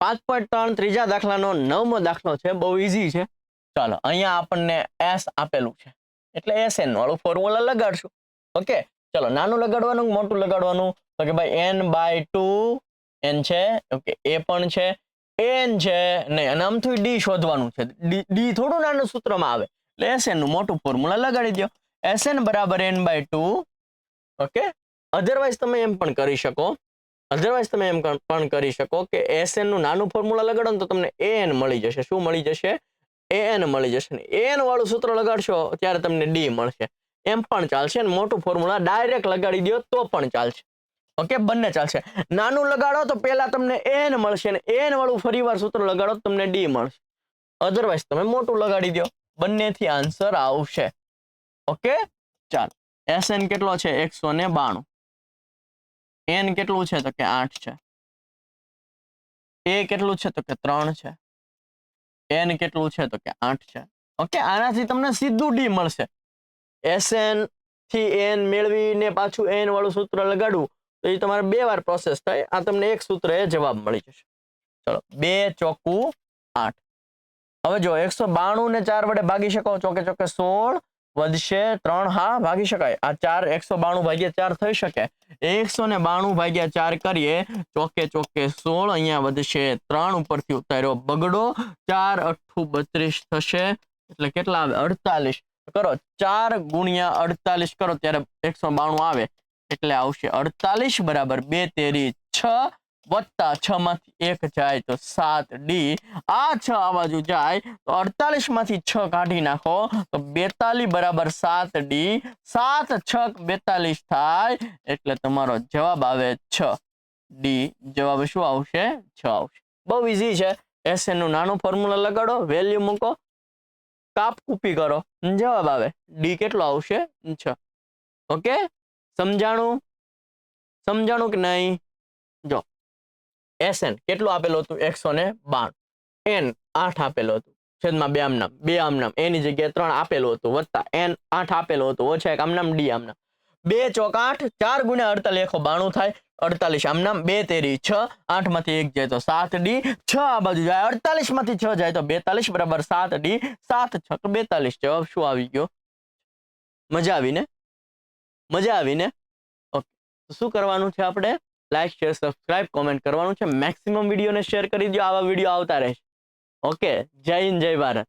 5.3 ત્રીજા દાખલાનો 9મો દાખલો છે, બહુ ઈઝી છે. ચાલો અહીંયા આપણને s આપેલું છે એટલે sn વાળું ફોર્મ્યુલા લગાડશું. ઓકે, ચલો નાનું લગાડવાનું મોટું લગાડવાનું, તો કે ભાઈ n/2 n છે. ઓકે, a પણ છે, n છે નહીં, અને આમથી d શોધવાનું છે. d થોડું નાનું સૂત્રમાં આવે એટલે sn નું મોટું ફોર્મ્યુલા લગાડી દો. sn બરાબર n/2. ઓકે, અધરવાઇઝ તમે એમ પણ કરી શકો કે sn નું નાનું ફોર્મ્યુલા લગાડો ને તો તમને an મળી જશે. શું મળી જશે? an મળી જશે. ને an વાળું સૂત્ર લગાડશો ત્યારે તમને d મળશે. એમ પણ ચાલશે, અને મોટું ફોર્મ્યુલા ડાયરેક્ટ લગાડી દો તો પણ ચાલશે. ઓકે, બંને ચાલશે. નાનું લગાડો તો પહેલા તમને an મળશે, અને an વાળું ફરીવાર સૂત્ર લગાડો તો તમને d મળશે. અધરવાઇઝ તમે મોટું લગાડી દો, બંનેથી આન્સર આવશે. ઓકે, ચાલો sn કેટલો છે? 192. n કેટલું છે? તો કે 8 છે. a કેટલું છે? તો કે 3 છે. n કેટલું છે? તો કે 8 છે. ઓકે, આનાથી તમને સીધું d મળશે. sn થી n મેળવીને પાછું n વાળું સૂત્ર લગાડવું તો એ તમારે 2 વાર પ્રોસેસ થાય. આ તમને એક સૂત્રએ જવાબ મળી જશે. ચલો 2 ચોકું 8. હવે જો 192 ને 4 વડે ભાગી શકો, ચોકે ચોકે 16 વધશે 3. હા, ભાગી શકાય. આ 4 192 ભાગ્યા 4 થઈ શકે. 192 ભાગ્યા 4 કરીએ, ચોકે ચોકે 16, અહીંયા વધશે 3, ઉપરથી ઉતાર્યો બગડો, 4 8 32 થશે. એટલે કેટલા આવે? 48. કરો 4 ગુણ્યા 48 કરો ત્યારે 192 આવે, એટલે આવશે 48 બરાબર 2 તેરી 6 વત્તા 6 માંથી 1 જાય તો 7d. આ 6 આ બાજુ જાય તો 48 માંથી 6 કાઢી નાખો તો 42 બરાબર 7d. 7 6 42 થાય એટલે તમારો જવાબ આવે 6d. જવાબ શું આવશે? 6 આવશે. બહુ ઈઝી છે. sn નું નાનું ફોર્મ્યુલા લગાડો, વેલ્યુ મૂકો, કાપ કૂપી કરો, જવાબ આવે. d કેટલો આવશે? 6. ઓકે, સમજાણું કે નહીં? જો sn કેટલું આપેલું હતું? 192. n 8 આપેલું હતું, છેદમાં 2 આમનામ, a ની જગ્યાએ 3 આપેલું હતું, વત્તા n 8 આપેલું હતું, ઓછા 1 આમનામ, d આમનામ. 2 ચોક 8, 4 ગુણ્યા 48 192 થાય. 48 આમનામ, 2 તેરી 6, 8 માંથી 1 જાય તો 7d. 6 આ બાજુ જાય, 48 માંથી 6 જાય તો 42 બરાબર 7d. 7 6 42. જવાબ શું આવી ગયો? મજા આવીને? ઓકે, તો શું કરવાનું છે આપણે? લાઈક, શેર, સબસ્ક્રાઇબ, કોમેન્ટ કરવાનું છે. મેક્સિમમ વિડીયોને શેર કરી દો, આવા વિડીયો આવતા રહેશે. ઓકે, જય હિન્દ, જય ભારત.